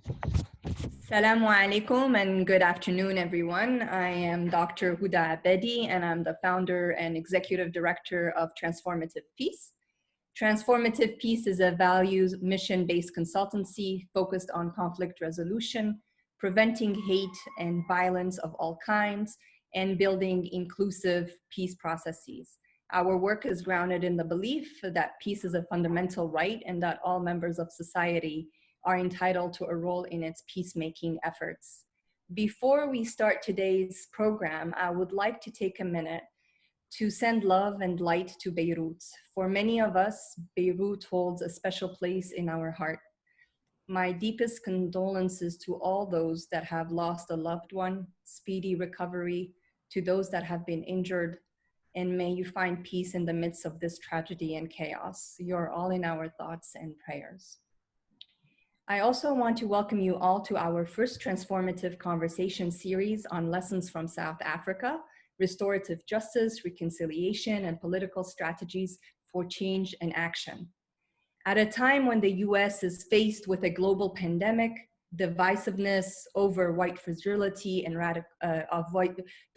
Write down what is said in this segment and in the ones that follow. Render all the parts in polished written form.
Assalamu alaikum and good afternoon, everyone. I am Dr. Houda Abadi, and I'm the founder and executive director of Transformative Peace. Transformative Peace is a values mission-based consultancy focused on conflict resolution, preventing hate and violence of all kinds, and building inclusive peace processes. Our work is grounded in the belief that peace is a fundamental right and that all members of society are entitled to a role in its peacemaking efforts. Before we start today's program, I would like to take a minute to send love and light to Beirut. For many of us, Beirut holds a special place in our heart. My deepest condolences to all those that have lost a loved one, speedy recovery to those that have been injured, and may you find peace in the midst of this tragedy and chaos. You're all in our thoughts and prayers. I also want to welcome you all to our first transformative conversation series on lessons from South Africa, restorative justice, reconciliation, and political strategies for change and action. At a time when the US is faced with a global pandemic, divisiveness over white fragility and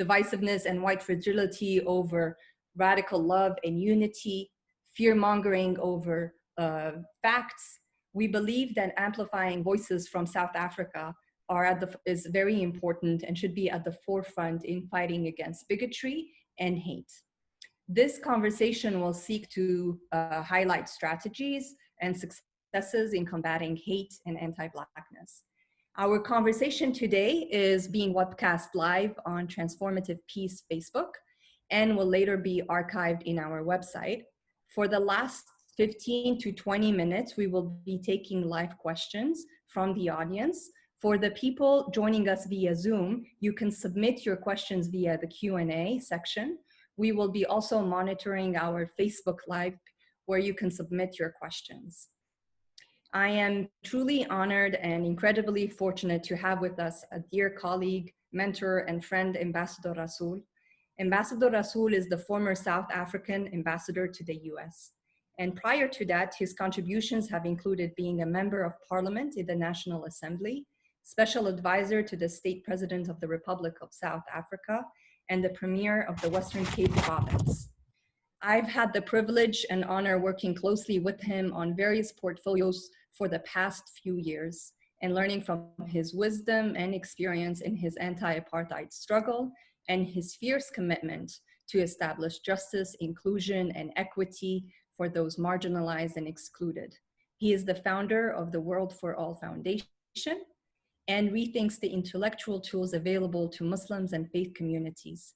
divisiveness and white fragility over radical love and unity, fear-mongering over facts, we believe that amplifying voices from South Africa is very important and should be at the forefront in fighting against bigotry and hate. This conversation will seek to highlight strategies and successes in combating hate and anti-Blackness. Our conversation today is being webcast live on Transformative Peace Facebook and will later be archived in our website. For the last 15 to 20 minutes, we will be taking live questions from the audience. For the people joining us via Zoom, you can submit your questions via the Q&A section. We will be also monitoring our Facebook Live where you can submit your questions. I am truly honored and incredibly fortunate to have with us a dear colleague, mentor, and friend, Ambassador Rasool. Ambassador Rasool is the former South African ambassador to the US. And prior to that, his contributions have included being a member of parliament in the National Assembly, special advisor to the state president of the Republic of South Africa, and the premier of the Western Cape province. I've had the privilege and honor working closely with him on various portfolios for the past few years and learning from his wisdom and experience in his anti-apartheid struggle and his fierce commitment to establish justice, inclusion, and equity for those marginalized and excluded. He is the founder of the World for All Foundation and rethinks the intellectual tools available to Muslims and faith communities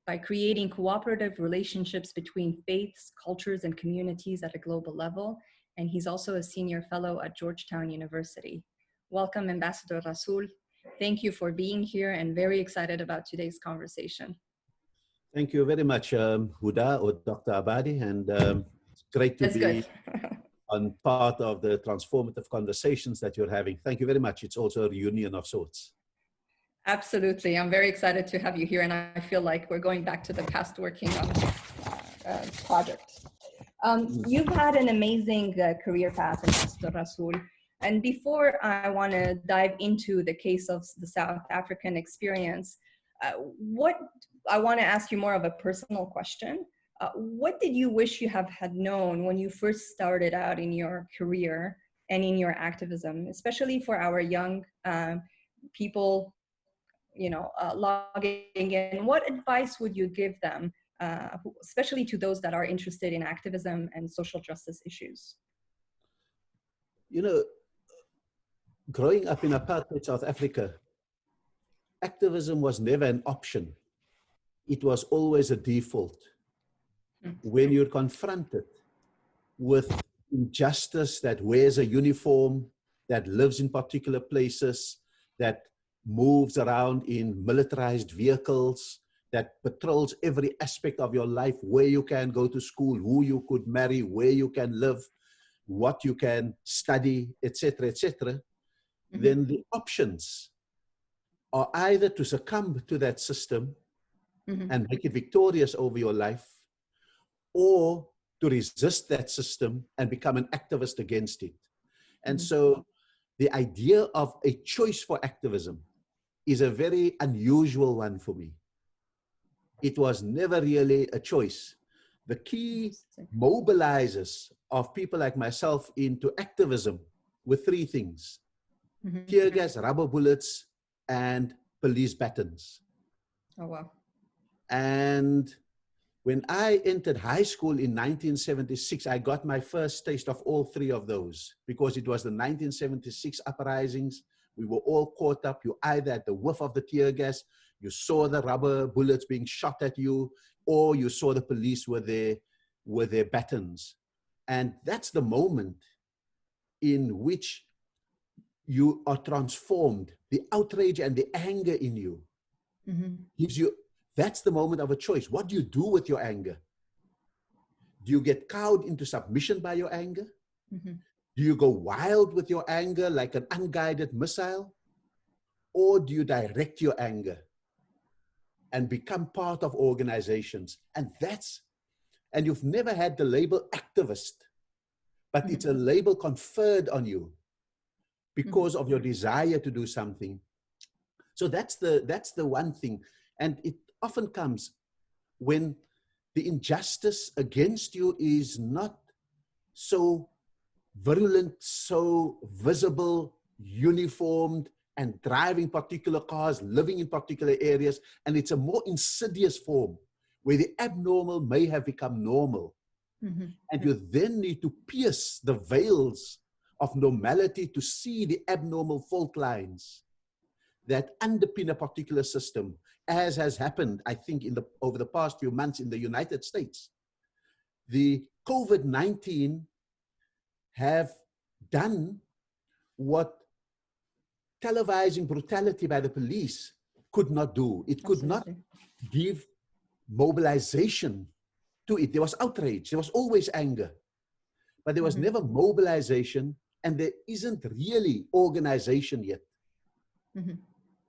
by creating cooperative relationships between faiths, cultures, and communities at a global level. And he's also a senior fellow at Georgetown University. Welcome, Ambassador Rasool. Thank you for being here and very excited about today's conversation. Thank you very much, Houda or Dr. Abadi, and it's great to be on part of the transformative conversations that you're having. Thank you very much. It's also a reunion of sorts. Absolutely. I'm very excited to have you here, and I feel like we're going back to the past working on this project. You've had an amazing career path, Ambassador Rasool. And before I want to dive into the case of the South African experience, I want to ask you more of a personal question. What did you wish you had known when you first started out in your career and in your activism, especially for our young people, logging in? What advice would you give them, especially to those that are interested in activism and social justice issues? You know, growing up in apartheid South Africa, activism was never an option. It was always a default. When you're confronted with injustice that wears a uniform, that lives in particular places, that moves around in militarized vehicles, that patrols every aspect of your life, where you can go to school, who you could marry, where you can live, what you can study, etc., etc., then the options are either to succumb to that system and make it victorious over your life, or to resist that system and become an activist against it. And so the idea of a choice for activism is a very unusual one for me. It was never really a choice. The key mobilizers of people like myself into activism were three things: tear gas, rubber bullets, and police batons. Oh, wow. And when I entered high school in 1976, I got my first taste of all three of those, because it was the 1976 uprisings. We were all caught up. You either had the whiff of the tear gas, you saw the rubber bullets being shot at you, or you saw the police with their batons. And that's the moment in which you are transformed. The outrage and the anger in you gives you, that's the moment of a choice. What do you do with your anger? Do you get cowed into submission by your anger? Do you go wild with your anger like an unguided missile? Or do you direct your anger and become part of organizations? And you've never had the label activist, but it's a label conferred on you because of your desire to do something. So that's the one thing. And it often comes when the injustice against you is not so virulent, so visible, uniformed, and driving particular cars, living in particular areas, and it's a more insidious form where the abnormal may have become normal. And you then need to pierce the veils of normality to see the abnormal fault lines that underpin a particular system, as has happened, I think, over the past few months in the United States. The COVID-19 have done what televising brutality by the police could not do. It could not give mobilization to it. There was outrage, there was always anger, but there was never mobilization, and there isn't really organization yet.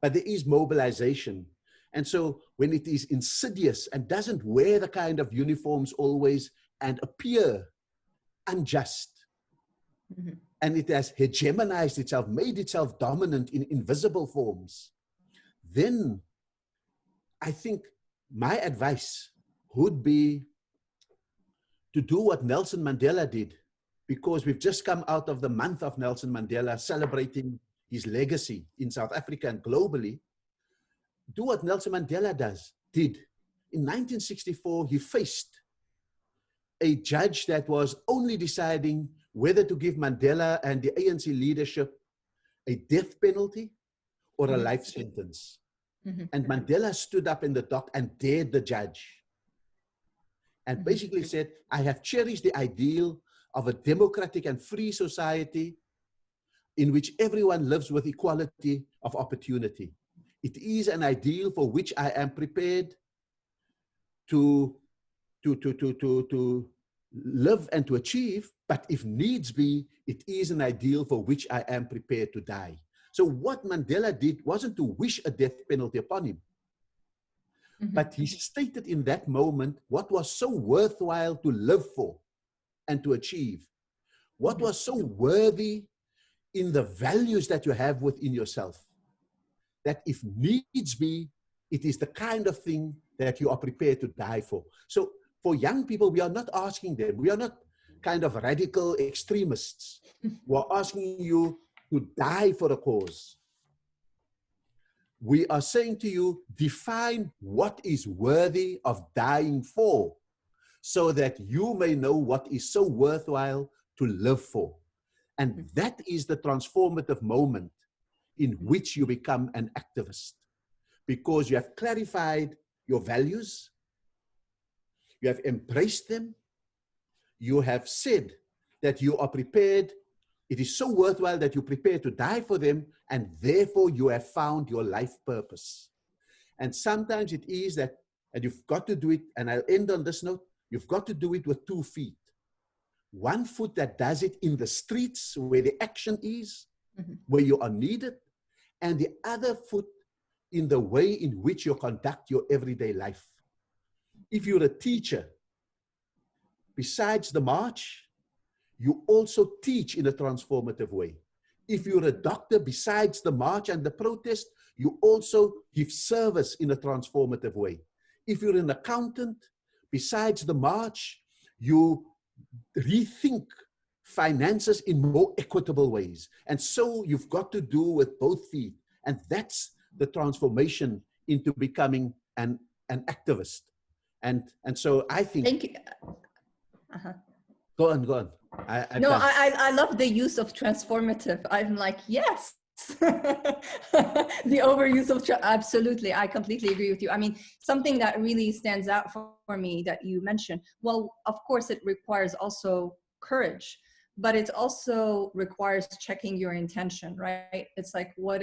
But there is mobilization. And so when it is insidious and doesn't wear the kind of uniforms always and appear unjust, and it has hegemonized itself, made itself dominant in invisible forms, then I think my advice would be to do what Nelson Mandela did, because we've just come out of the month of Nelson Mandela, celebrating his legacy in South Africa and globally. Do what Nelson Mandela did. In 1964, he faced a judge that was only deciding whether to give Mandela and the ANC leadership a death penalty or a life sentence. And Mandela stood up in the dock and dared the judge and basically said, I have cherished the ideal of a democratic and free society in which everyone lives with equality of opportunity. It is an ideal for which I am prepared to live and to achieve, but if needs be, it is an ideal for which I am prepared to die. So what Mandela did wasn't to wish a death penalty upon him, but he stated in that moment what was so worthwhile to live for and to achieve, what was so worthy in the values that you have within yourself, that if needs be, it is the kind of thing that you are prepared to die for. So for young people, we are not asking them, we are not kind of radical extremists. We are asking you to die for a cause. We are saying to you, define what is worthy of dying for, so that you may know what is so worthwhile to live for. And that is the transformative moment in which you become an activist, because you have clarified your values, you have embraced them, you have said that you are prepared, it is so worthwhile that you prepare to die for them, and therefore you have found your life purpose. And sometimes it is that, and you've got to do it, and I'll end on this note, you've got to do it with 2 feet. One foot that does it in the streets where the action is, where you are needed, and the other foot in the way in which you conduct your everyday life. If you're a teacher, besides the march, you also teach in a transformative way. If you're a doctor, besides the march and the protest, you also give service in a transformative way. If you're an accountant, besides the march, you rethink finances in more equitable ways. And so you've got to do with both feet. And that's the transformation into becoming an activist. And so I think... Thank you. Go on. No, I love the use of transformative. I'm like, yes. The overuse of absolutely, I completely agree with you. I mean, something that really stands out for me that you mentioned, well, of course it requires also courage, but it also requires checking your intention, right? It's like, what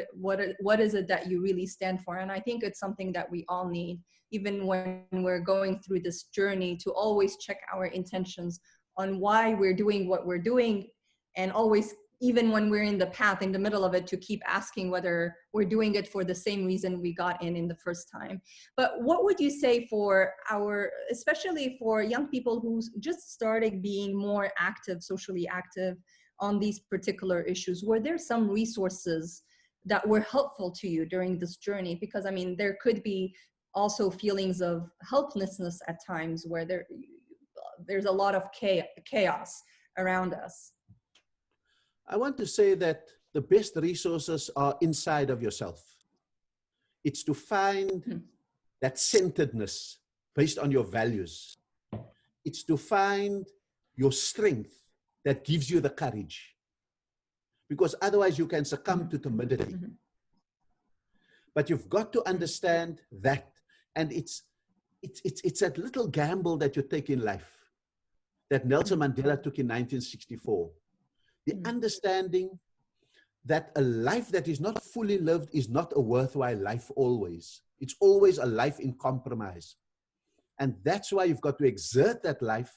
is it that you really stand for? And I think it's something that we all need, even when we're going through this journey, to always check our intentions on why we're doing what we're doing, and always, even when we're in the path, in the middle of it, to keep asking whether we're doing it for the same reason we got in the first time. But what would you say for especially for young people who just started being more active, socially active on these particular issues? Were there some resources that were helpful to you during this journey? Because I mean, there could be also feelings of helplessness at times where there's a lot of chaos around us. I want to say that the best resources are inside of yourself. It's to find that centeredness based on your values. It's to find your strength that gives you the courage. Because otherwise you can succumb to timidity. But you've got to understand that. And it's that little gamble that you take in life that Nelson Mandela took in 1964. The understanding that a life that is not fully lived is not a worthwhile life always. It's always a life in compromise. And that's why you've got to exert that life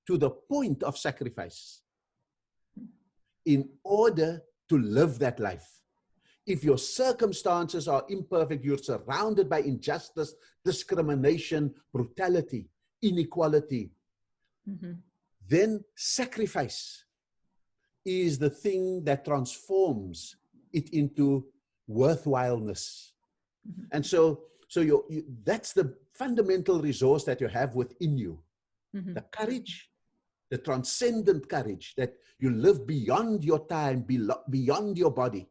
to the point of sacrifice in order to live that life. If your circumstances are imperfect, you're surrounded by injustice, discrimination, brutality, inequality, then sacrifice is the thing that transforms it into worthwhileness. And so that's the fundamental resource that you have within you. The courage, the transcendent courage that you live beyond your time, beyond your body,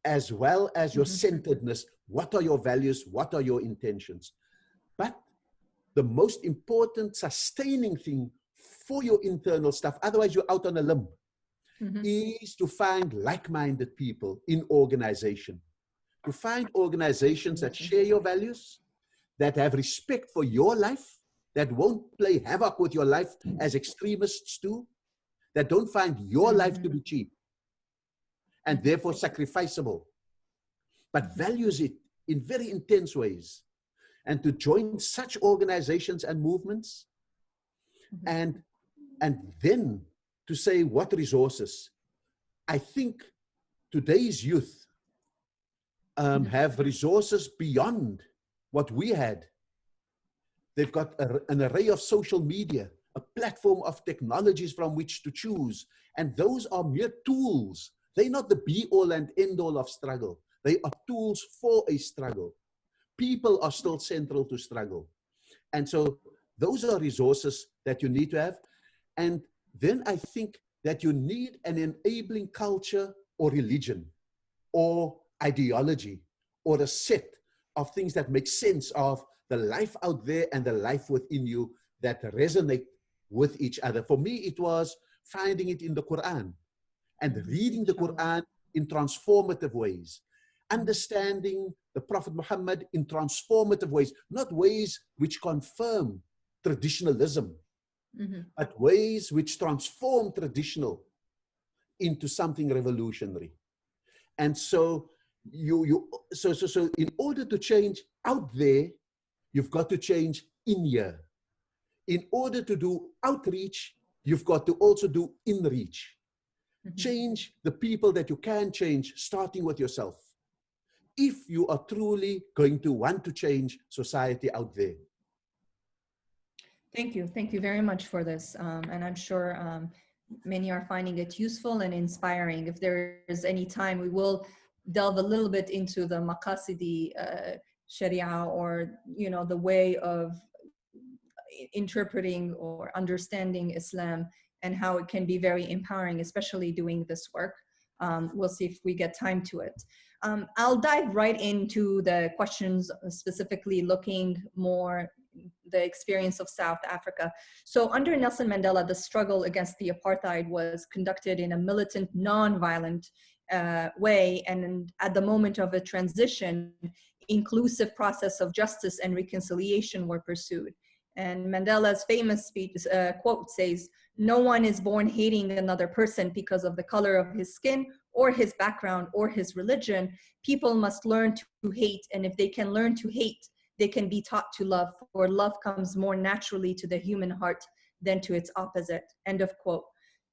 as well as your centeredness. What are your values? What are your intentions? But the most important sustaining thing for your internal stuff, otherwise you're out on a limb, is to find like-minded people in organization. To find organizations that share your values, that have respect for your life, that won't play havoc with your life as extremists do, that don't find your life to be cheap and therefore sacrificable, but values it in very intense ways. And to join such organizations and movements, and then to say what resources. I think today's youth have resources beyond what we had. They've got an array of social media, a platform of technologies from which to choose. And those are mere tools. They're not the be-all and end-all of struggle. They are tools for a struggle. People are still central to struggle. And so those are resources that you need to have. And then I think that you need an enabling culture or religion or ideology or a set of things that make sense of the life out there and the life within you that resonate with each other. For me, it was finding it in the Quran and reading the Quran in transformative ways, understanding the Prophet Muhammad in transformative ways, not ways which confirm traditionalism, but ways which transform traditional into something revolutionary. And so so in order to change out there, you've got to change in here. In order to do outreach, you've got to also do in-reach. Change the people that you can change, starting with yourself, if you are truly going to want to change society out there. Thank you very much for this. And I'm sure Many are finding it useful and inspiring. If there is any time, we will delve a little bit into the maqasidi sharia, or the way of interpreting or understanding Islam, and how it can be very empowering, especially doing this work. We'll see if we get time to it. I'll dive right into the questions, specifically looking more the experience of South Africa. So under Nelson Mandela, the struggle against the apartheid was conducted in a militant, non-violent way. And at the moment of a transition, inclusive process of justice and reconciliation were pursued. And Mandela's famous speech quote says, "No one is born hating another person because of the color of his skin or his background or his religion. People must learn to hate, and if they can learn to hate, they can be taught to love, for love comes more naturally to the human heart than to its opposite." End of quote.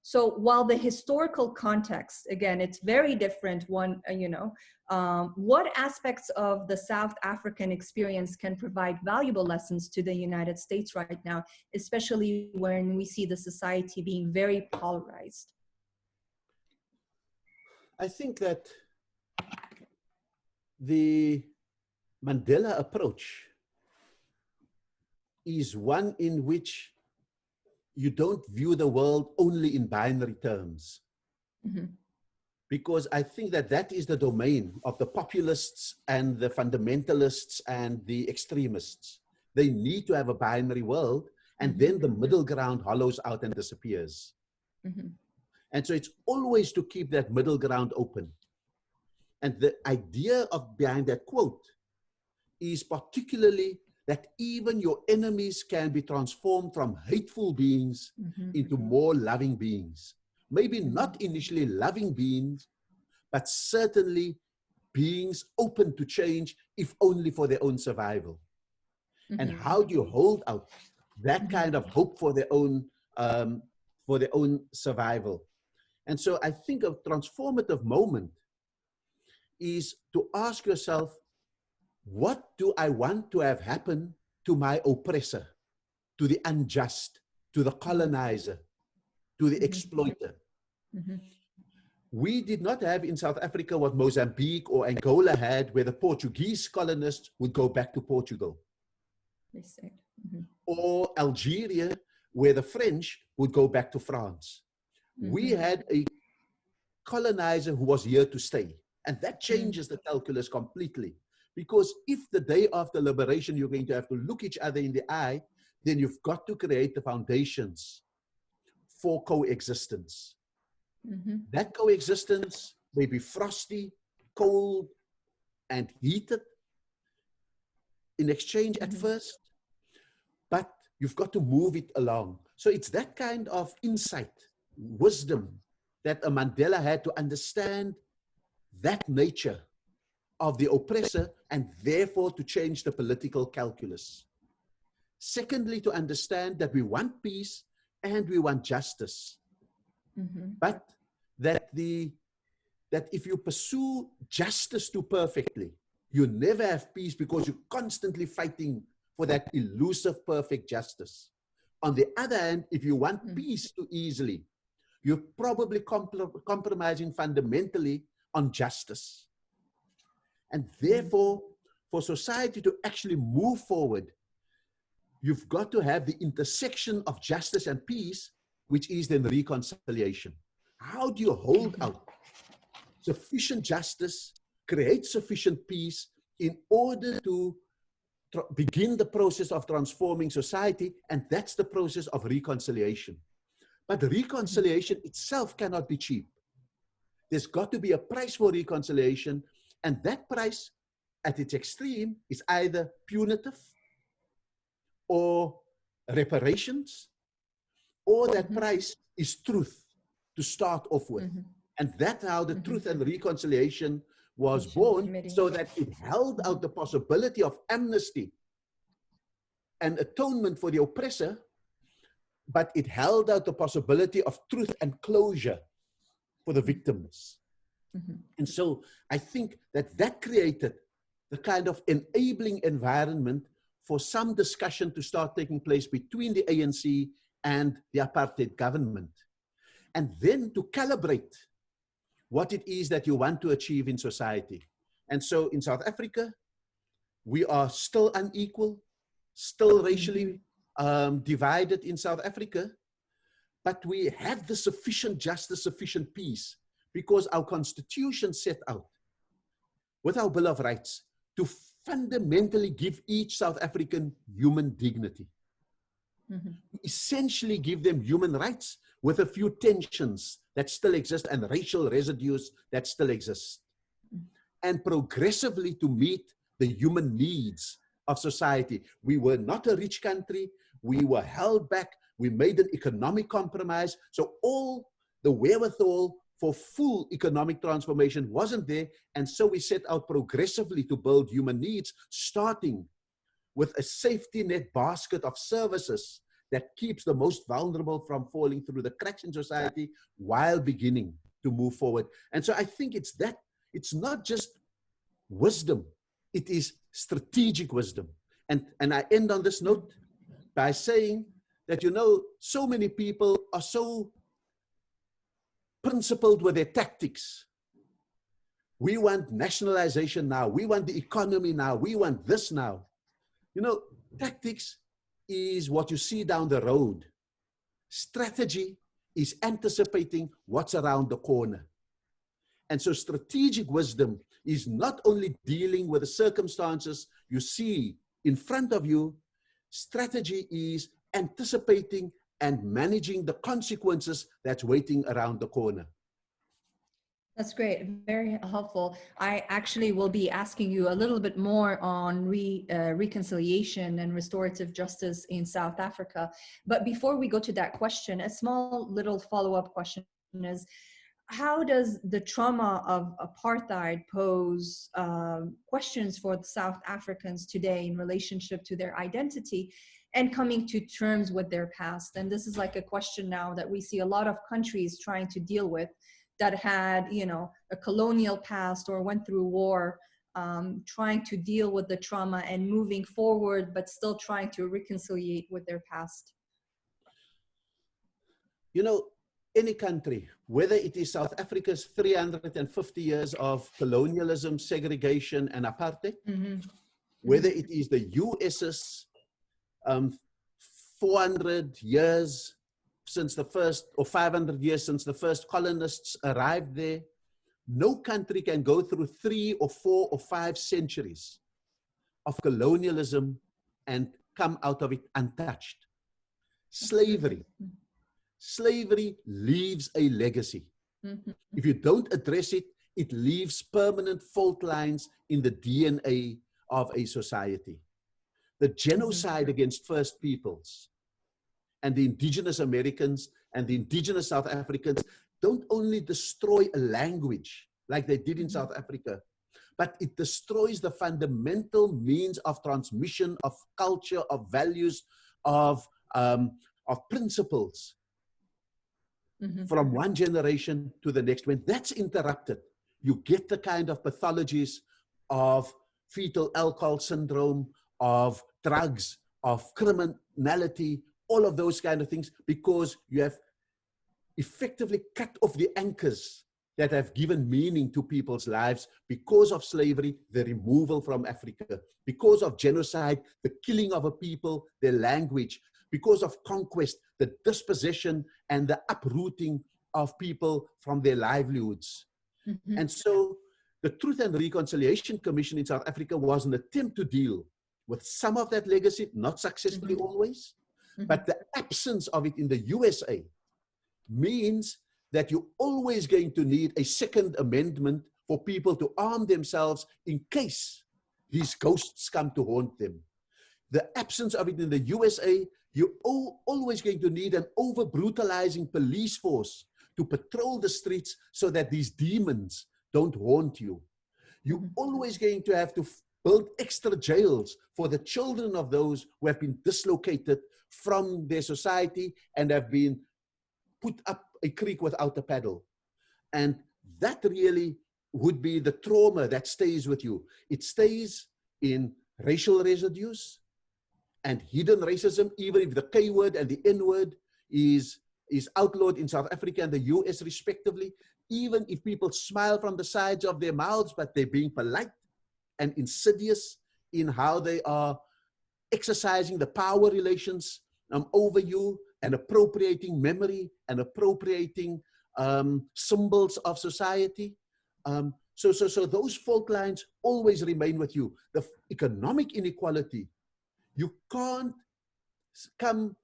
So while the historical context, again, it's very different, what aspects of the South African experience can provide valuable lessons to the United States right now, especially when we see the society being very polarized? I think that the Mandela approach is one in which you don't view the world only in binary terms. Mm-hmm. Because I think that that is the domain of the populists and the fundamentalists and the extremists. They need to have a binary world, and Mm-hmm. then the middle ground hollows out and disappears. Mm-hmm. And so it's always to keep that middle ground open. And the idea of behind that quote is particularly that even your enemies can be transformed from hateful beings Mm-hmm. into more loving beings. Maybe not initially loving beings, but certainly beings open to change, if only for their own survival. Mm-hmm. And how do you hold out that kind of hope for their own survival? And so I think a transformative moment is to ask yourself, what do I want to have happen to my oppressor, to the unjust, to the colonizer, to the exploiter? Mm-hmm. We did not have in South Africa what Mozambique or Angola had, where the Portuguese colonists would go back to Portugal. Mm-hmm. Or Algeria, where the French would go back to France. Mm-hmm. We had a colonizer who was here to stay. And that changes the calculus completely. Because if the day after liberation, you're going to have to look each other in the eye, then you've got to create the foundations for coexistence. Mm-hmm. That coexistence may be frosty, cold, and heated in exchange at first, but you've got to move it along. So it's that kind of insight, wisdom that a Mandela had to understand that nature of the oppressor, and therefore to change the political calculus. Secondly, to understand that we want peace and we want justice. Mm-hmm. But that if you pursue justice too perfectly, you never have peace, because you're constantly fighting for that elusive perfect justice. On the other hand, if you want peace too easily, you're probably compromising fundamentally on justice. And therefore, for society to actually move forward, you've got to have the intersection of justice and peace, which is then reconciliation. How do you hold out sufficient justice, create sufficient peace in order to begin the process of transforming society? And that's the process of reconciliation. But reconciliation itself cannot be cheap. There's got to be a price for reconciliation, and that price at its extreme is either punitive or reparations, or that price is truth to start off with. And that's how the truth and reconciliation was born, so that it held out the possibility of amnesty and atonement for the oppressor, but it held out the possibility of truth and closure for the victims. And so I think that that created the kind of enabling environment for some discussion to start taking place between the ANC and the apartheid government. and then to calibrate what it is that you want to achieve in society. And so in South Africa, we are still unequal, still racially divided in South Africa, but we have the sufficient justice, sufficient peace, because our constitution set out with our Bill of Rights to fundamentally give each South African human dignity. Essentially give them human rights with a few tensions that still exist and racial residues that still exist. And progressively to meet the human needs of society. We were not a rich country. We were held back. We made an economic compromise. So all the wherewithal for full economic transformation wasn't there. And so we set out progressively to build human needs, starting with a safety net basket of services that keeps the most vulnerable from falling through the cracks in society while beginning to move forward. And so I think it's that, it's not just wisdom, it is strategic wisdom. And I end on this note by saying that, you know, so many people are so principled with their tactics. We want nationalization now. We want the economy now. We want this now. You know, tactics is what you see down the road. Strategy is anticipating what's around the corner. And so strategic wisdom is not only dealing with the circumstances you see in front of you. Strategy is anticipating and managing the consequences that's waiting around the corner. That's great, very helpful. I actually will be asking you a little bit more on reconciliation and restorative justice in South Africa. But before we go to that question, a small little follow-up question is, how does the trauma of apartheid pose questions for South Africans today in relationship to their identity and coming to terms with their past? And this is like a question now that we see a lot of countries trying to deal with, that had, you know, a colonial past or went through war, trying to deal with the trauma and moving forward, but still trying to reconciliate with their past. You know, any country, whether it is South Africa's 350 years of colonialism, segregation, and apartheid, whether it is the US's 400 years since the first, or 500 years since the first colonists arrived there, no country can go through 3 or 4 or 5 centuries of colonialism and come out of it untouched. Slavery. Slavery leaves a legacy. If you don't address it, it leaves permanent fault lines in the DNA of a society. The genocide against First Peoples and the indigenous Americans and the indigenous South Africans don't only destroy a language like they did in South Africa, but it destroys the fundamental means of transmission of culture, of values, of principles from one generation to the next. When that's interrupted, you get the kind of pathologies of fetal alcohol syndrome, of drugs, of criminality, all of those kind of things, because you have effectively cut off the anchors that have given meaning to people's lives because of slavery, the removal from Africa, because of genocide, the killing of a people, their language, because of conquest, the dispossession and the uprooting of people from their livelihoods. And so the Truth and Reconciliation Commission in South Africa was an attempt to deal with some of that legacy, not successfully always, but the absence of it in the USA means that you're always going to need a second amendment for people to arm themselves in case these ghosts come to haunt them. The absence of it in the USA, you're always going to need an over-brutalizing police force to patrol the streets so that these demons don't haunt you. You're always going to have to build extra jails for the children of those who have been dislocated from their society and have been put up a creek without a paddle. And that really would be the trauma that stays with you. It stays in racial residues and hidden racism, even if the K word and the N word is is outlawed in South Africa and the US respectively, even if people smile from the sides of their mouths, but they're being polite and insidious in how they are exercising the power relations over you and appropriating memory and appropriating symbols of society. So those fault lines always remain with you. The economic inequality, you can't come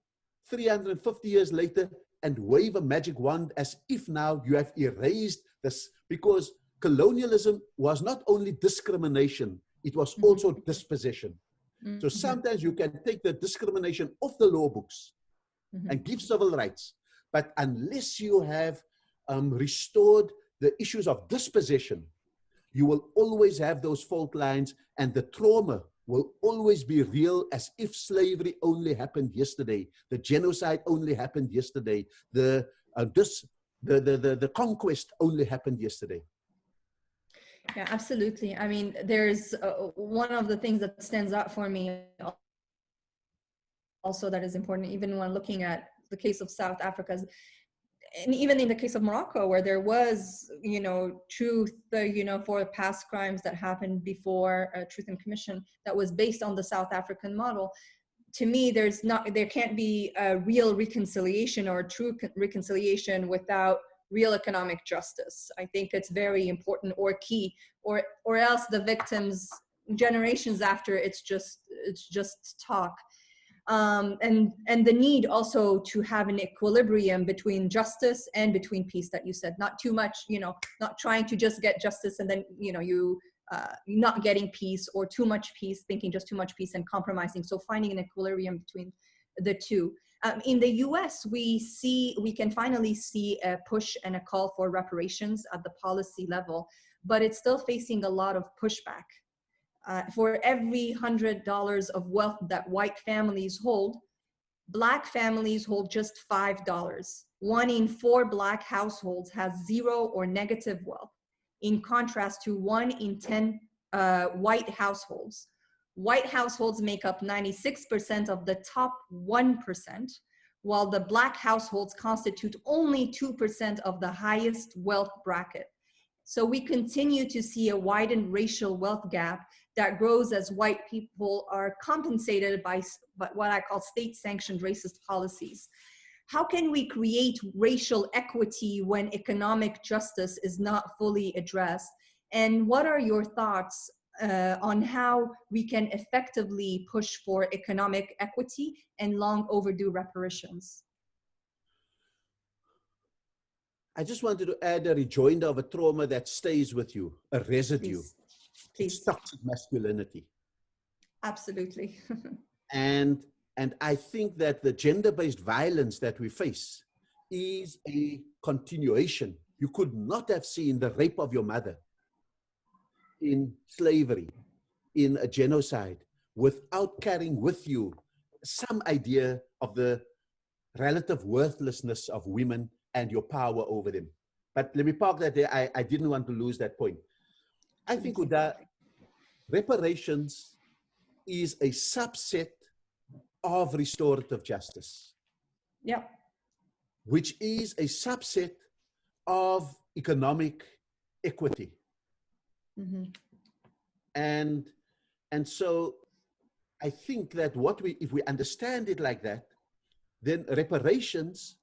350 years later and wave a magic wand as if now you have erased this, because colonialism was not only discrimination, it was also dispossession. So sometimes you can take the discrimination off the law books and give civil rights, but unless you have restored the issues of dispossession, you will always have those fault lines, and the trauma will always be real, as if slavery only happened yesterday, the genocide only happened yesterday, the conquest only happened yesterday. Yeah, absolutely. I mean, there's one of the things that stands out for me also that is important, even when looking at the case of South Africa, and even in the case of Morocco, where there was, truth, for past crimes that happened before Truth and Commission that was based on the South African model. To me, there can't be a real reconciliation or true reconciliation without real economic justice. I think it's very important or key, or else the victims, generations after, it's just talk. And the need also to have an equilibrium between justice and between peace that you said, not too much, not trying to just get justice and then, not getting peace, or too much peace, thinking just too much peace and compromising. So finding an equilibrium between the two. In the US, we can finally see a push and a call for reparations at the policy level, but it's still facing a lot of pushback. For every $100 of wealth that white families hold, Black families hold just $5. 1 in 4 Black households has zero or negative wealth, in contrast to 1 in 10 white households. White households make up 96% of the top 1%, while the Black households constitute only 2% of the highest wealth bracket. So we continue to see a widened racial wealth gap that grows as white people are compensated by what I call state-sanctioned racist policies. How can we create racial equity when economic justice is not fully addressed? And what are your thoughts on how we can effectively push for economic equity and long overdue reparations? I just wanted to add a rejoinder of a trauma that stays with you, a residue. Please. It's toxic masculinity. Absolutely. And I think that the gender-based violence that we face is a continuation. You could not have seen the rape of your mother in slavery, in a genocide, without carrying with you some idea of the relative worthlessness of women and your power over them. But let me park that there. I didn't want to lose that point. I think Houda, reparations is a subset of restorative justice. Yeah. Which is a subset of economic equity. Mm-hmm. And so I think that if we understand it like that, then reparations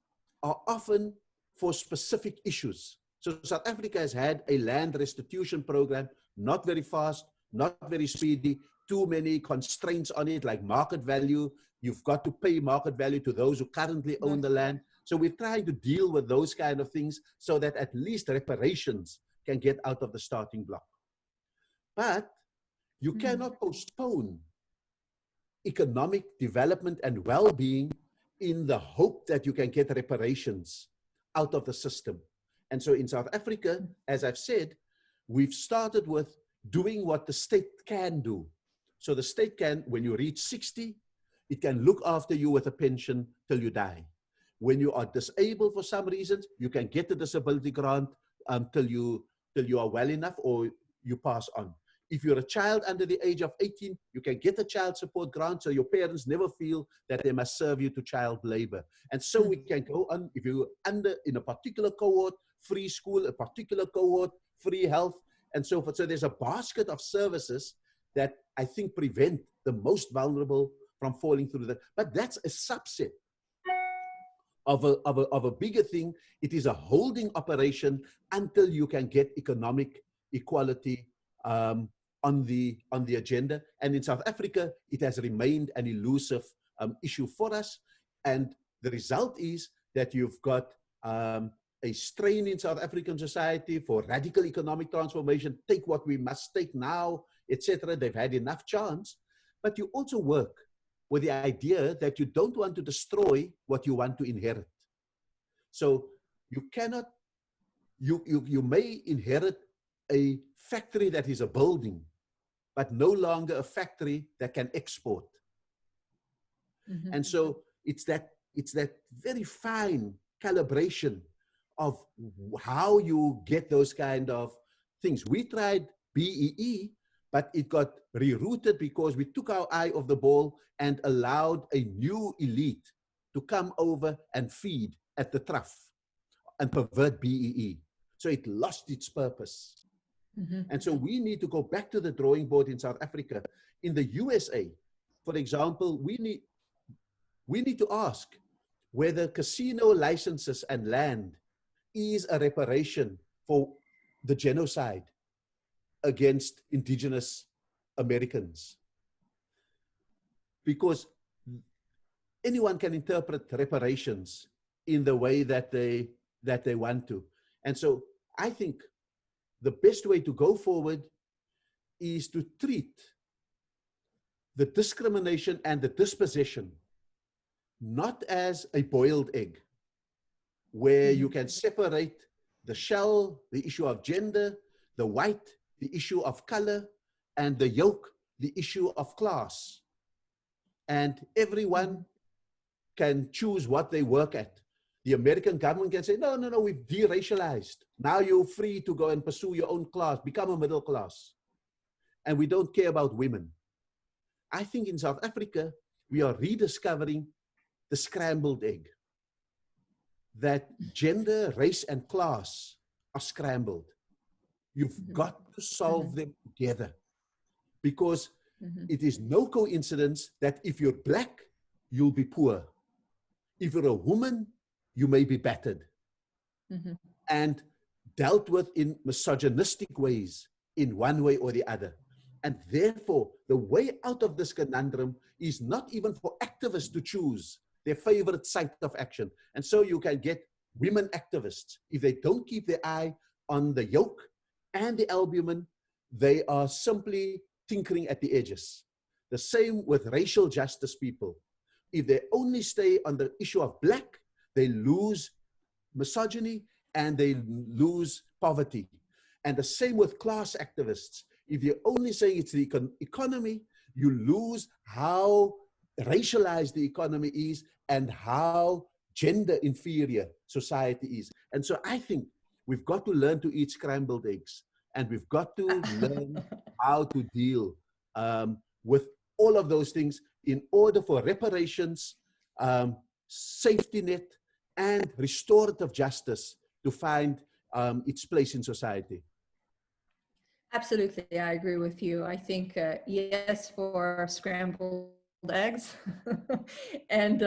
are often for specific issues. So South Africa has had a land restitution program, not very fast, not very speedy, too many constraints on it, like market value. You've got to pay market value to those who currently own the land. So we're trying to deal with those kind of things so that at least reparations can get out of the starting block. But you cannot postpone economic development and well-being in the hope that you can get reparations out of the system. And so in South Africa, as I've said, we've started with doing what the state can do. So the state can, when you reach 60, it can look after you with a pension till you die. When you are disabled for some reasons, you can get the disability grant till you are well enough or you pass on. if you're a child under the age of 18, you can get a child support grant so your parents never feel that they must serve you to child labor. And so we can go on, if you're in a particular cohort, free school, a particular cohort, free health, and so forth. So there's a basket of services that I think prevent the most vulnerable from falling through that. But that's a subset of a bigger thing. It is a holding operation until you can get economic equality on the agenda. And in South Africa, it has remained an elusive issue for us. And the result is that you've got a strain in South African society for radical economic transformation, take what we must take now, etc. They've had enough chance. But you also work with the idea that you don't want to destroy what you want to inherit. So you cannot, you may inherit a factory that is a building, but no longer a factory that can export. Mm-hmm. And so it's that very fine calibration of how you get those kind of things. We tried BEE, but it got rerouted because we took our eye off the ball and allowed a new elite to come over and feed at the trough and pervert BEE. So it lost its purpose. Mm-hmm. And so we need to go back to the drawing board in South Africa. In the USA, for example, we need to ask whether casino licenses and land is a reparation for the genocide against indigenous Americans. Because anyone can interpret reparations in the way that they want to. And so I think the best way to go forward is to treat the discrimination and the dispossession not as a boiled egg, where you can separate the shell, the issue of gender, the white, the issue of color, and the yolk, the issue of class. And everyone can choose what they work at. The American government can say, no, we've deracialized. Now you're free to go and pursue your own class, become a middle class. And we don't care about women. I think in South Africa, we are rediscovering the scrambled egg. That gender, race, and class are scrambled. You've got to solve them together, because it is no coincidence that if you're black, you'll be poor. If you're a woman, you may be battered and dealt with in misogynistic ways in one way or the other. And therefore, the way out of this conundrum is not even for activists to choose their favorite site of action. And so you can get women activists. If they don't keep their eye on the yolk and the albumin, they are simply tinkering at the edges. The same with racial justice people. If they only stay on the issue of black, they lose misogyny and they lose poverty. And the same with class activists. If you're only saying it's the economy, you lose how racialized the economy is and how gender inferior society is. And so I think we've got to learn to eat scrambled eggs, and we've got to learn how to deal with all of those things in order for reparations, safety net, and restorative justice to find its place in society. Absolutely, I agree with you. I think, yes, for scrambled eggs. And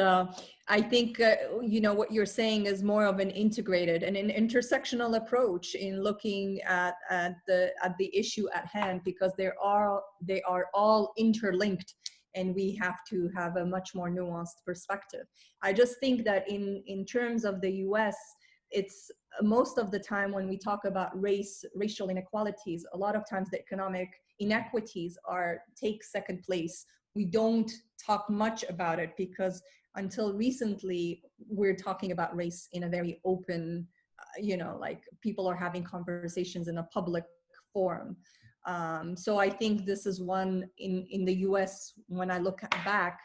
I think, what you're saying is more of an integrated and an intersectional approach in looking at the issue at hand, because they are all interlinked, and we have to have a much more nuanced perspective. I just think that in terms of the US, it's most of the time when we talk about racial inequalities, a lot of times the economic inequities take second place. We don't talk much about it because until recently, we're talking about race in a very open, like people are having conversations in a public forum. So I think this is one in the US, when I look back,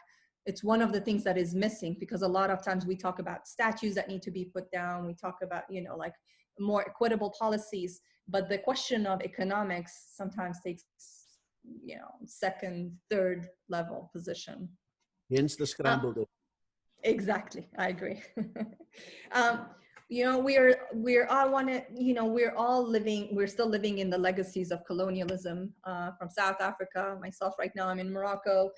it's one of the things that is missing, because a lot of times we talk about statues that need to be put down. We talk about, like more equitable policies, but the question of economics sometimes takes second, third level position. Hence the scrambled. Exactly, I agree. We're all we're still living in the legacies of colonialism from South Africa. Myself, right now, I'm in Morocco.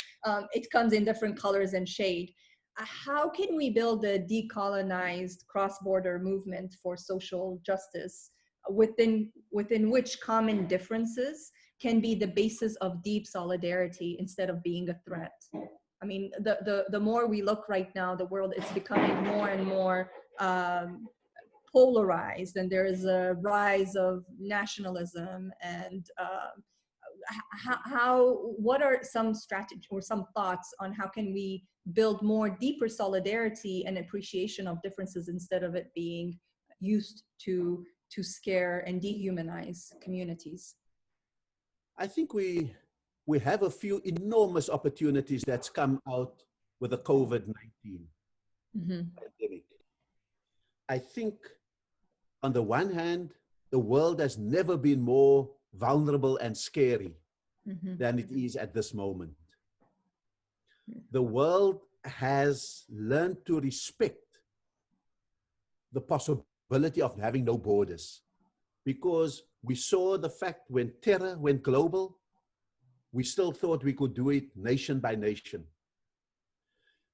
It comes in different colors and shade. How can we build a decolonized cross-border movement for social justice within which common differences can be the basis of deep solidarity instead of being a threat? I mean, the more we look right now, the world is becoming more and more polarized, and there is a rise of nationalism. And what are some strategies or some thoughts on how can we build more deeper solidarity and appreciation of differences instead of it being used to scare and dehumanize communities? I think we have a few enormous opportunities that's come out with the COVID-19 pandemic. I think on the one hand, the world has never been more vulnerable and scary than it is at this moment. The world has learned to respect the possibility of having no borders, because we saw the fact when terror went global, we still thought we could do it nation by nation.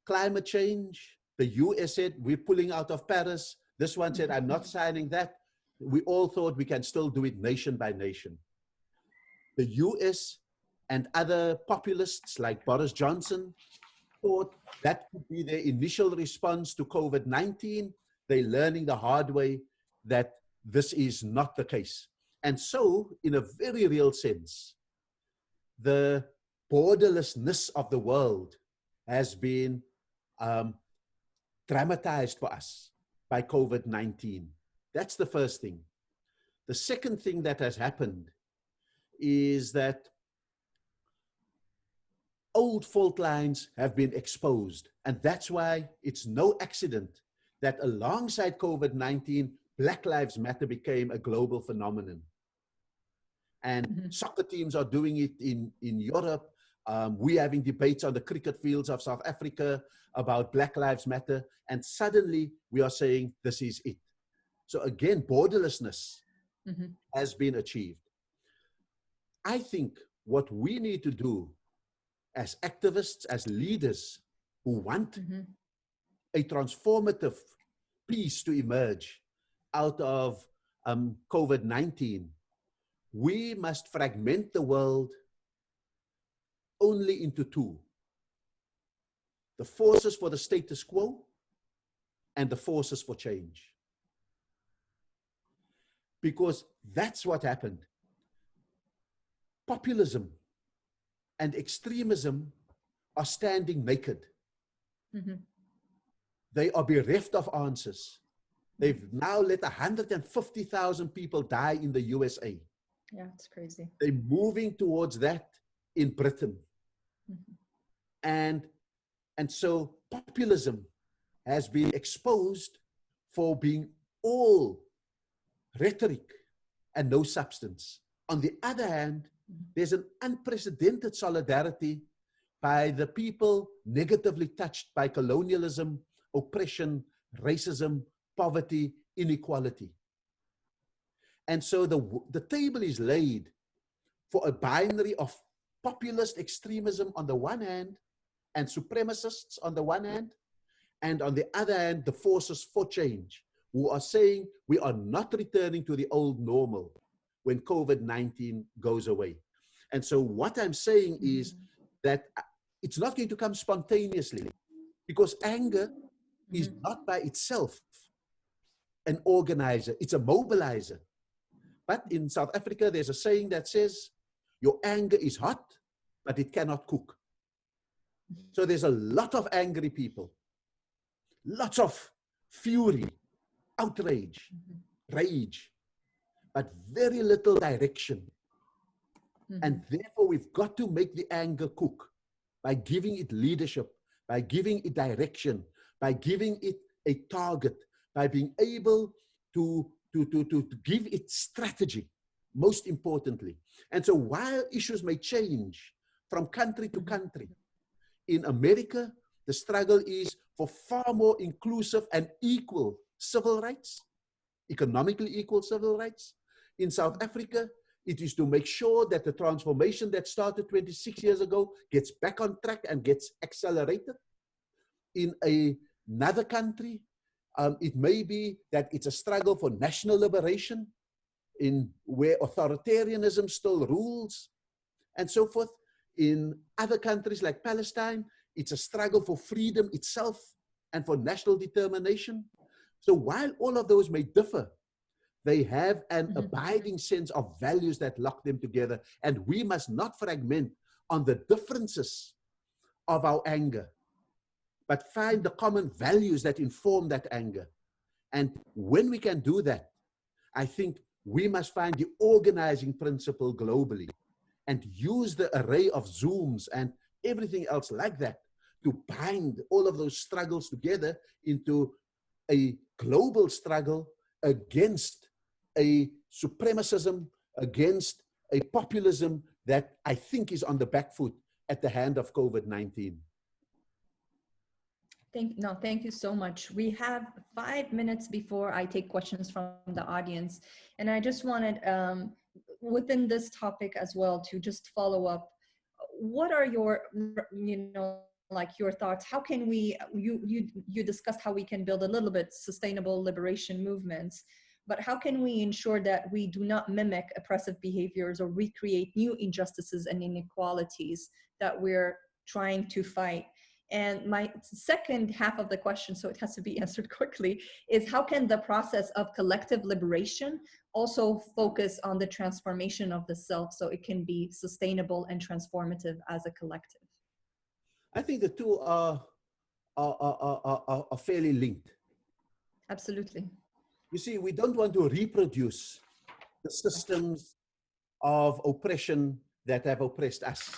Climate change, the US said, we're pulling out of Paris. This one said, I'm not signing that. We all thought we can still do it nation by nation. The US and other populists like Boris Johnson thought that could be their initial response to COVID-19. They're learning the hard way that this is not the case. And so, in a very real sense, the borderlessness of the world has been dramatized for us by COVID-19. That's the first thing. The second thing that has happened is that old fault lines have been exposed. And that's why it's no accident that alongside COVID-19, Black Lives Matter became a global phenomenon. And soccer teams are doing it in Europe. We're having debates on the cricket fields of South Africa about Black Lives Matter. And suddenly we are saying this is it. So again, borderlessness has been achieved. I think what we need to do as activists, as leaders who want a transformative peace to emerge out of COVID-19, we must fragment the world only into two: the forces for the status quo and the forces for change. Because that's what happened. Populism and extremism are standing naked. They are bereft of answers. They've now let 150,000 people die in the USA. Yeah, it's crazy. They're moving towards that in Britain. And so populism has been exposed for being all rhetoric and no substance. On the other hand, there's an unprecedented solidarity by the people negatively touched by colonialism, oppression, racism, poverty, inequality. And so the table is laid for a binary of populist extremism on the one hand and supremacists on the one hand, and on the other hand, the forces for change who are saying we are not returning to the old normal when COVID-19 goes away. And so what I'm saying is that it's not going to come spontaneously, because anger is not by itself an organizer, it's a mobilizer. But in South Africa, there's a saying that says, your anger is hot, but it cannot cook. So there's a lot of angry people, lots of fury, outrage, rage, but very little direction. And therefore, we've got to make the anger cook by giving it leadership, by giving it direction, by giving it a target, by being able to give it strategy. most importantly. And so while issues may change from country to country, in America, the struggle is for far more inclusive and equal civil rights, economically equal civil rights. In South Africa, it is to make sure that the transformation that started 26 years ago gets back on track and gets accelerated. In another country, it may be that it's a struggle for national liberation, in where authoritarianism still rules, and so forth. In other countries like Palestine, it's a struggle for freedom itself and for national determination. So while all of those may differ, they have an abiding sense of values that lock them together. And we must not fragment on the differences of our anger, but find the common values that inform that anger. And when we can do that, I think we must find the organizing principle globally and use the array of Zooms and everything else like that to bind all of those struggles together into a global struggle against a supremacism, against a populism that I think is on the back foot at the hand of COVID-19. Thank you so much. We have 5 minutes before I take questions from the audience. And I just wanted, within this topic as well, to just follow up. What are your, like your thoughts? How can we, you discussed how we can build a little bit sustainable liberation movements, but how can we ensure that we do not mimic oppressive behaviors or recreate new injustices and inequalities that we're trying to fight? And my second half of the question, so it has to be answered quickly, is how can the process of collective liberation also focus on the transformation of the self so it can be sustainable and transformative as a collective? I think the two are fairly linked. Absolutely. You see, we don't want to reproduce the systems of oppression that have oppressed us.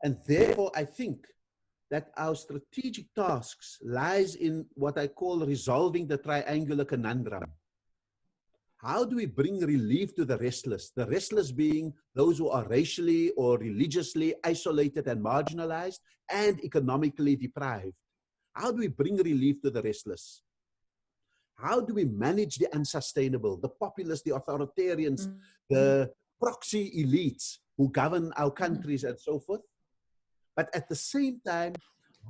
And therefore, I think that our strategic tasks lies in what I call resolving the triangular conundrum. How do we bring relief to the restless being those who are racially or religiously isolated and marginalized and economically deprived? How do we bring relief to the restless? How do we manage the unsustainable, the populists, the authoritarians, the proxy elites who govern our countries and so forth? But at the same time,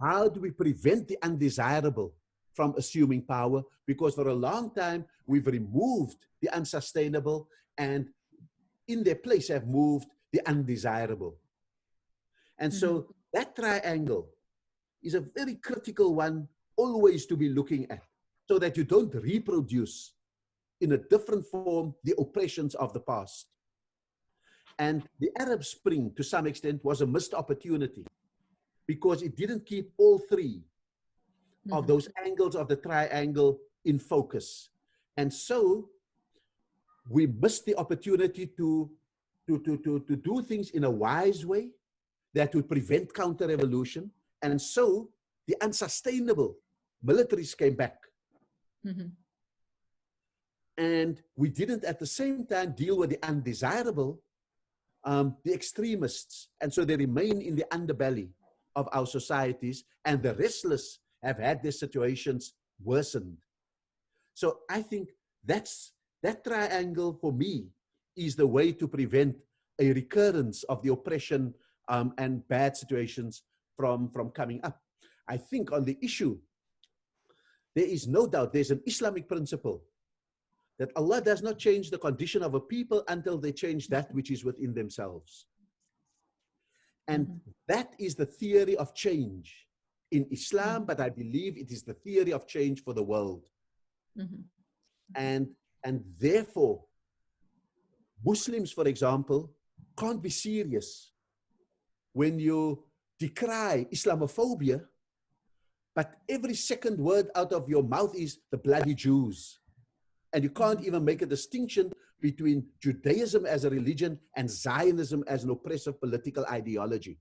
how do we prevent the undesirable from assuming power? Because for a long time, we've removed the unsustainable and in their place have moved the undesirable. And so that triangle is a very critical one always to be looking at, so that you don't reproduce in a different form the oppressions of the past. And the Arab Spring, to some extent, was a missed opportunity because it didn't keep all three of those angles of the triangle in focus. And so we missed the opportunity to do things in a wise way that would prevent counter-revolution. And so the unsustainable militaries came back. And we didn't at the same time deal with the undesirable, the extremists. And so they remain in the underbelly of our societies, and the restless have had their situations worsened. So I think that triangle for me is the way to prevent a recurrence of the oppression and bad situations from coming up. I think on the issue, there is no doubt there's an Islamic principle that Allah does not change the condition of a people until they change that which is within themselves. And that is the theory of change in Islam, but I believe it is the theory of change for the world. And therefore, Muslims, for example, can't be serious when you decry Islamophobia, but every second word out of your mouth is the bloody Jews. And you can't even make a distinction between Judaism as a religion and Zionism as an oppressive political ideology.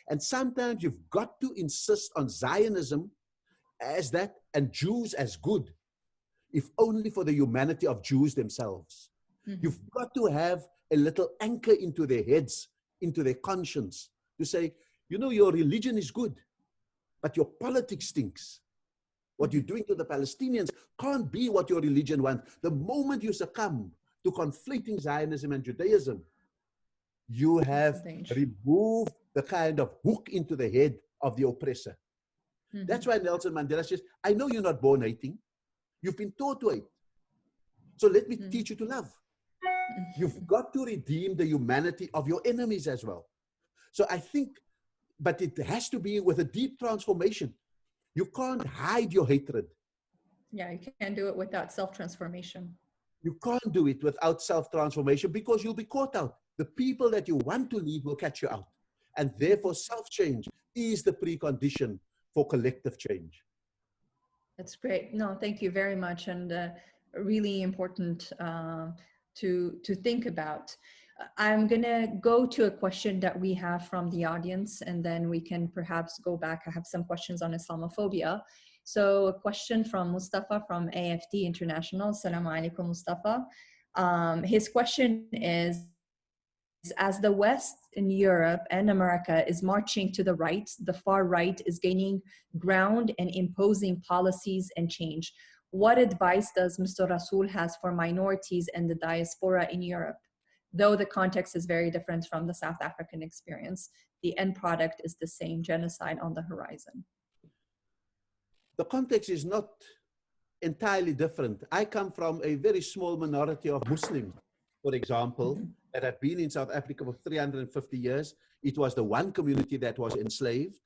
And sometimes you've got to insist on Zionism as that and Jews as good. if only for the humanity of Jews themselves. You've got to have a little anchor into their heads, into their conscience, to say, you know, your religion is good, but your politics stinks. What you're doing to the Palestinians can't be what your religion wants. The moment you succumb to conflating Zionism and Judaism, you have removed the kind of hook into the head of the oppressor. That's why Nelson Mandela says, I know you're not born hating. You've been taught to hate. So let me teach you to love. You've got to redeem the humanity of your enemies as well. So I think, but it has to be with a deep transformation. You can't hide your hatred. Yeah, you can't do it without self-transformation. You can't do it without self-transformation because you'll be caught out. The people that you want to lead will catch you out. And therefore, self-change is the precondition for collective change. That's great. No, thank you very much. And really important to think about. I'm going to go to a question that we have from the audience, and then we can perhaps go back. I have some questions on Islamophobia. So a question from Mustafa from AFD International. Assalamu alaikum, Mustafa. His question is, as the West in Europe and America is marching to the right, the far right is gaining ground and imposing policies and change. What advice does Mr. Rasool has for minorities and the diaspora in Europe? Though the context is very different from the South African experience, the end product is the same: genocide on the horizon. The context is not entirely different. I come from a very small minority of Muslims, for example, that have been in South Africa for 350 years. It was the one community that was enslaved,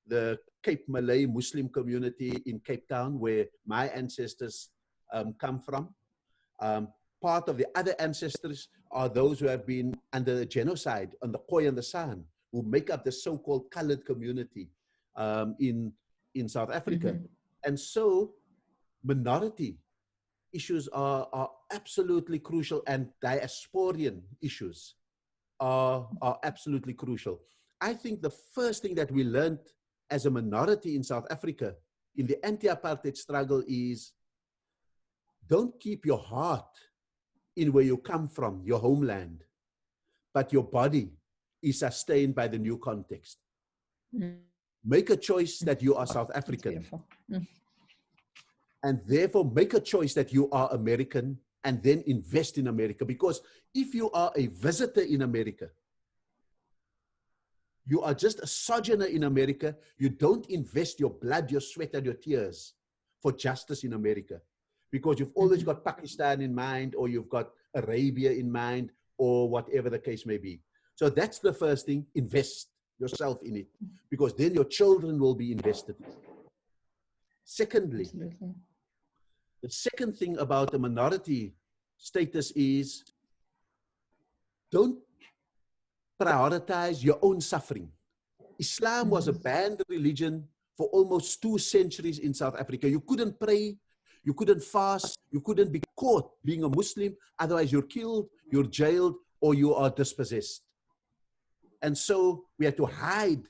the Cape Malay Muslim community in Cape Town, where my ancestors come from. Part of the other ancestors are those who have been under the genocide on the Khoi and the San, who make up the so-called colored community in South Africa. And so minority issues are absolutely crucial, and diasporian issues are absolutely crucial. I think the first thing that we learned as a minority in South Africa in the anti-apartheid struggle is, don't keep your heart in where you come from, your homeland, but your body is sustained by the new context. Make a choice that you are South African. And therefore make a choice that you are American, and then invest in America. Because if you are a visitor in America, you are just a sojourner in America, you don't invest your blood, your sweat, and your tears for justice in America. Because you've always got Pakistan in mind, or you've got Arabia in mind, or whatever the case may be. So that's the first thing: invest yourself in it, because then your children will be invested. Secondly, the second thing about the minority status is, don't prioritize your own suffering. Islam was a banned religion for almost 2 centuries in South Africa. You couldn't pray, you couldn't fast, you couldn't be caught being a Muslim, otherwise you're killed, you're jailed, or you are dispossessed. And so we had to hide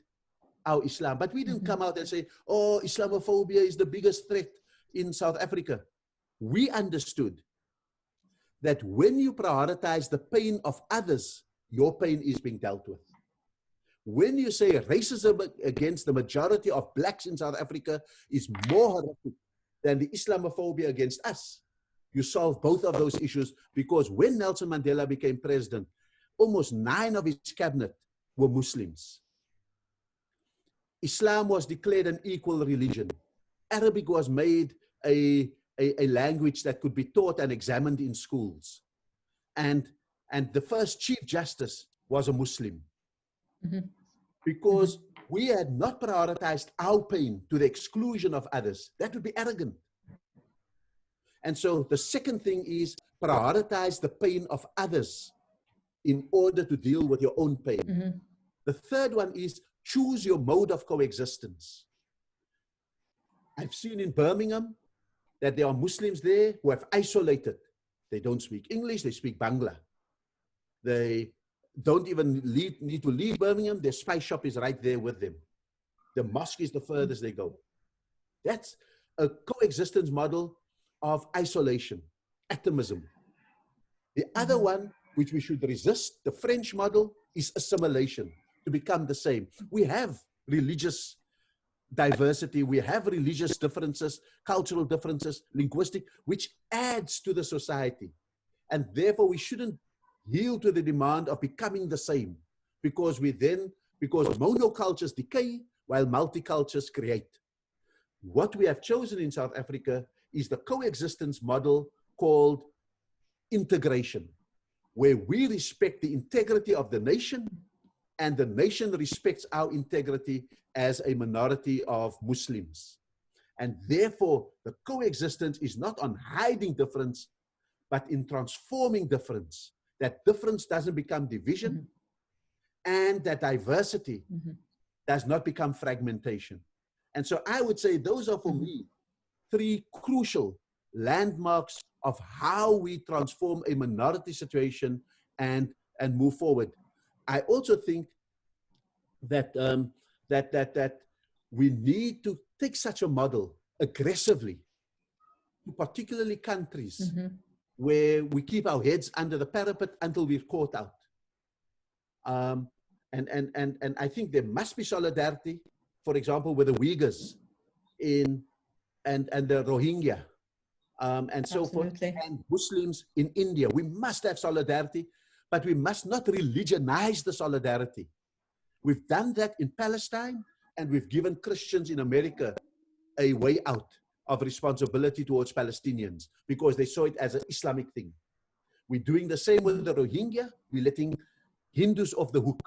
our Islam. But we didn't come out and say, oh, Islamophobia is the biggest threat in South Africa. We understood that when you prioritize the pain of others, your pain is being dealt with. When you say racism against the majority of blacks in South Africa is more horrific than the Islamophobia against us, you solve both of those issues. Because when Nelson Mandela became president, almost 9 of his cabinet were Muslims. Islam was declared an equal religion. Arabic was made a language that could be taught and examined in schools. And the first Chief Justice was a Muslim. Because we had not prioritized our pain to the exclusion of others. That would be arrogant. And so the second thing is, prioritize the pain of others in order to deal with your own pain. The third one is, choose your mode of coexistence. I've seen in Birmingham that there are Muslims there who have isolated. They don't speak English, they speak Bangla. They don't even need to leave Birmingham. Their spice shop is right there with them. The mosque is the furthest they go. That's a coexistence model of isolation, atomism. The other one, which we should resist, the French model, is assimilation, to become the same. We have religious diversity, we have religious differences, cultural differences, linguistic, which adds to the society. And therefore we shouldn't yield to the demand of becoming the same, because monocultures decay while multicultures create. What we have chosen in South Africa is the coexistence model called integration, where we respect the integrity of the nation and the nation respects our integrity as a minority of Muslims. And therefore, the coexistence is not on hiding difference, but in transforming difference. That difference doesn't become division, and that diversity does not become fragmentation. And so I would say those are, for me, three crucial landmarks of how we transform a minority situation and move forward. I also think that that we need to take such a model aggressively, particularly countries where we keep our heads under the parapet until we're caught out. And I think there must be solidarity, for example, with the Uyghurs and the Rohingya, and so forth, and Muslims in India. We must have solidarity, but we must not religionize the solidarity. We've done that in Palestine, and we've given Christians in America a way out of responsibility towards Palestinians because they saw it as an Islamic thing. We're doing the same with the Rohingya. We're letting Hindus off the hook.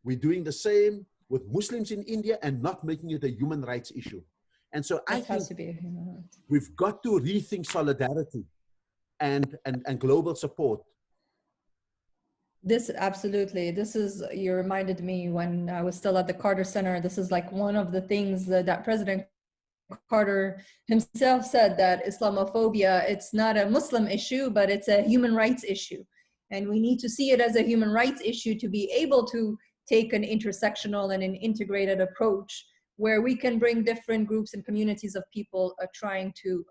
We're doing the same with Muslims in India and not making it a human rights issue. And so I think we've got to rethink solidarity and global support. This absolutely. This is, you reminded me when I was still at the Carter Center, this is like one of the things that President Carter himself said, that Islamophobia, it's not a Muslim issue, but it's a human rights issue. And we need to see it as a human rights issue to be able to take an intersectional and an integrated approach where we can bring different groups and communities of people trying to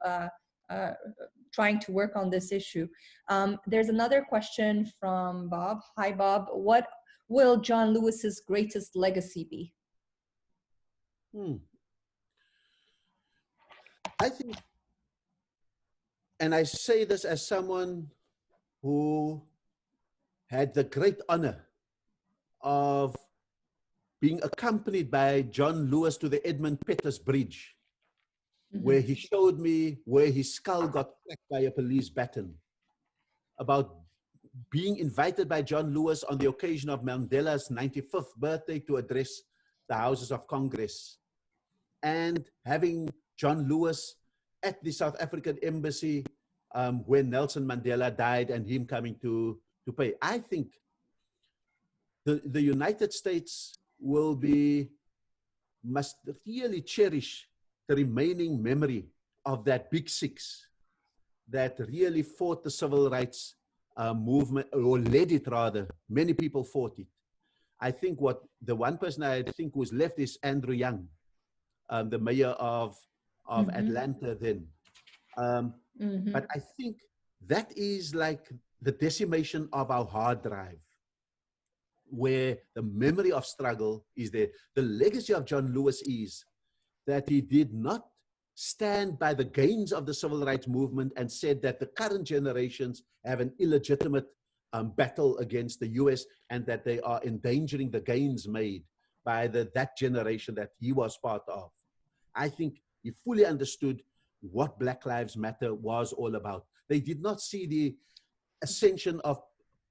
work on this issue. There's another question from Bob. Hi, Bob. What will John Lewis's greatest legacy be? I think, and I say this as someone who had the great honor of being accompanied by John Lewis to the Edmund Pettus Bridge, where he showed me where his skull got cracked by a police baton, about being invited by John Lewis on the occasion of Mandela's 95th birthday to address the Houses of Congress, and having John Lewis at the South African embassy when Nelson Mandela died and him coming to pay. I think the United States must really cherish the remaining memory of that big six that really fought the civil rights movement, or led it rather. Many people fought it. I think the one person I think was left is Andrew Young, the mayor of Atlanta then. But I think that is like the decimation of our hard drive, where the memory of struggle is there. The legacy of John Lewis is that he did not stand by the gains of the civil rights movement and said that the current generations have an illegitimate battle against the US and that they are endangering the gains made by that generation that he was part of. I think he fully understood what Black Lives Matter was all about. They did not see the ascension of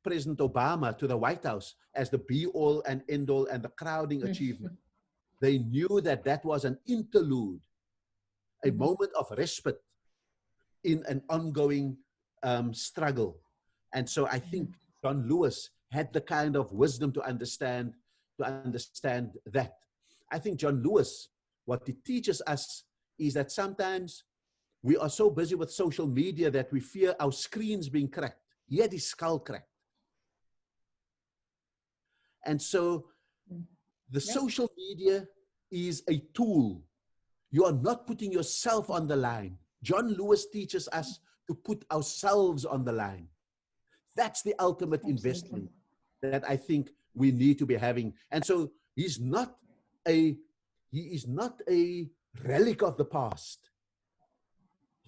President Obama to the White House as the be-all and end-all and the crowning achievement. They knew that that was an interlude, a moment of respite in an ongoing struggle. And so I think John Lewis had the kind of wisdom to understand that. I think John Lewis, what he teaches us is that sometimes we are so busy with social media that we fear our screens being cracked. He had his skull cracked. And so the social media is a tool. You are not putting yourself on the line. John Lewis teaches us to put ourselves on the line. That's the ultimate investment that I think we need to be having. And so he is not a relic of the past.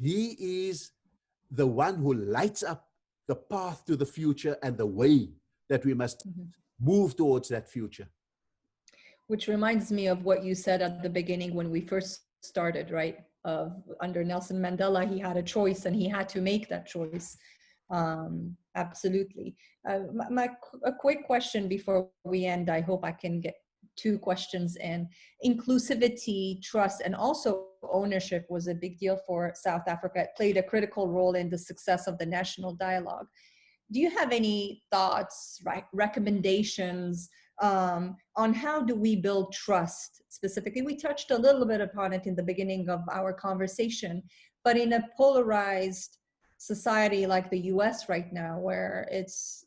He is the one who lights up the path to the future and the way that we must move towards that future. Which reminds me of what you said at the beginning when we first started, right? Under Nelson Mandela, he had a choice and he had to make that choice. Absolutely. A quick question before we end. I hope I can get 2 questions in. Inclusivity, trust, and also ownership was a big deal for South Africa. It played a critical role in the success of the national dialogue. Do you have any thoughts, right, recommendations on how do we build trust specifically? We touched a little bit upon it in the beginning of our conversation, but in a polarized society like the US right now, where it's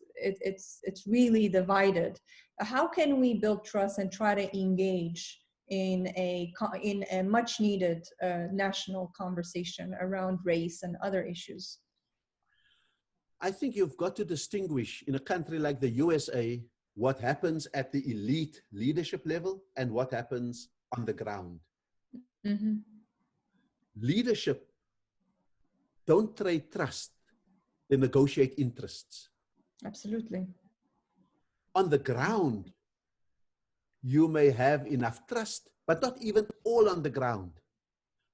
really divided, how can we build trust and try to engage in a much needed national conversation around race and other issues? I think you've got to distinguish in a country like the USA what happens at the elite leadership level and what happens on the ground. Mm-hmm. Leadership don't trade trust, they negotiate interests. Absolutely. On the ground, you may have enough trust, but not even all on the ground,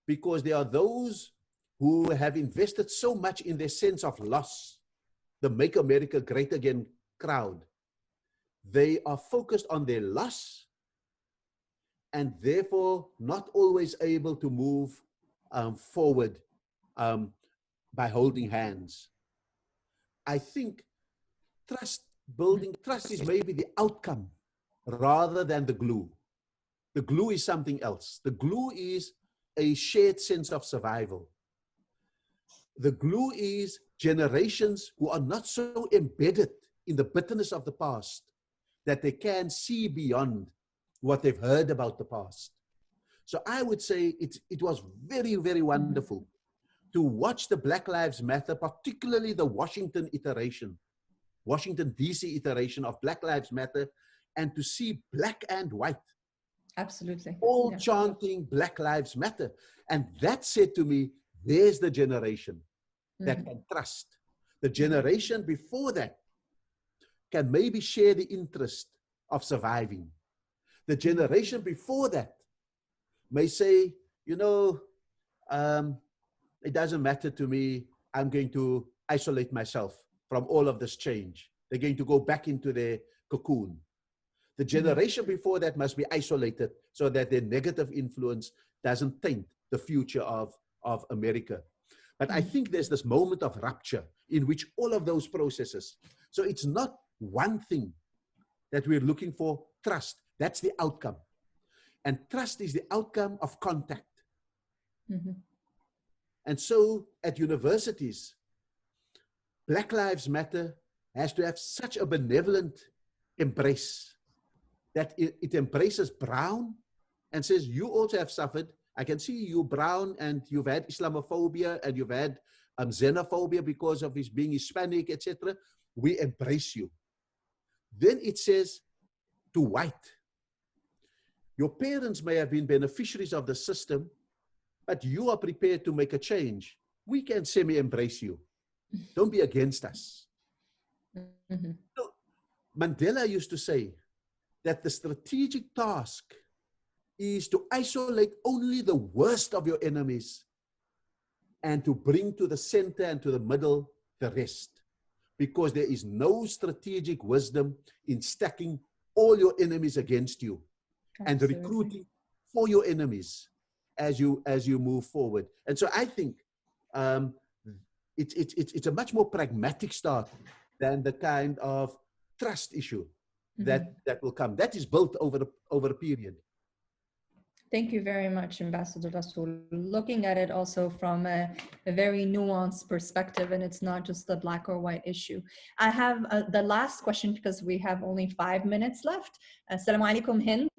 because there are those who have invested so much in their sense of loss, the Make America Great Again crowd. They are focused on their loss and therefore not always able to move forward by holding hands. I think building trust is maybe the outcome rather than the glue. The glue is something else. The glue is a shared sense of survival. The glue is generations who are not so embedded in the bitterness of the past that they can see beyond what they've heard about the past. So I would say it was very, very wonderful to watch the Black Lives Matter, particularly the Washington DC iteration of Black Lives Matter, and to see black and white absolutely all chanting Black Lives Matter. And that said to me, there's the generation that can trust. The generation before that can maybe share the interest of surviving. The generation before that may say, you know, it doesn't matter to me. I'm going to isolate myself from all of this change. They're going to go back into their cocoon. The generation before that must be isolated so that their negative influence doesn't taint the future of America. But I think there's this moment of rupture in which all of those processes, so it's not one thing that we're looking for, trust. That's the outcome. And trust is the outcome of contact. And so at universities, Black Lives Matter has to have such a benevolent embrace that it embraces Brown and says, you also have suffered. I can see you, Brown, and you've had Islamophobia and you've had xenophobia because of his being Hispanic, etc. We embrace you. Then it says to white, your parents may have been beneficiaries of the system, but you are prepared to make a change. We can semi-embrace you. Don't be against us. So Mandela used to say that the strategic task is to isolate only the worst of your enemies and to bring to the center and to the middle the rest. Because there is no strategic wisdom in stacking all your enemies against you. Absolutely. And recruiting for your enemies as you move forward. And so I think it's a much more pragmatic start than the kind of trust issue that will come. That is built over a period. Thank you very much, Ambassador Rasool. Looking at it also from a very nuanced perspective, and it's not just the black or white issue. I have the last question because we have only 5 minutes left. Assalamu alaikum, Hind,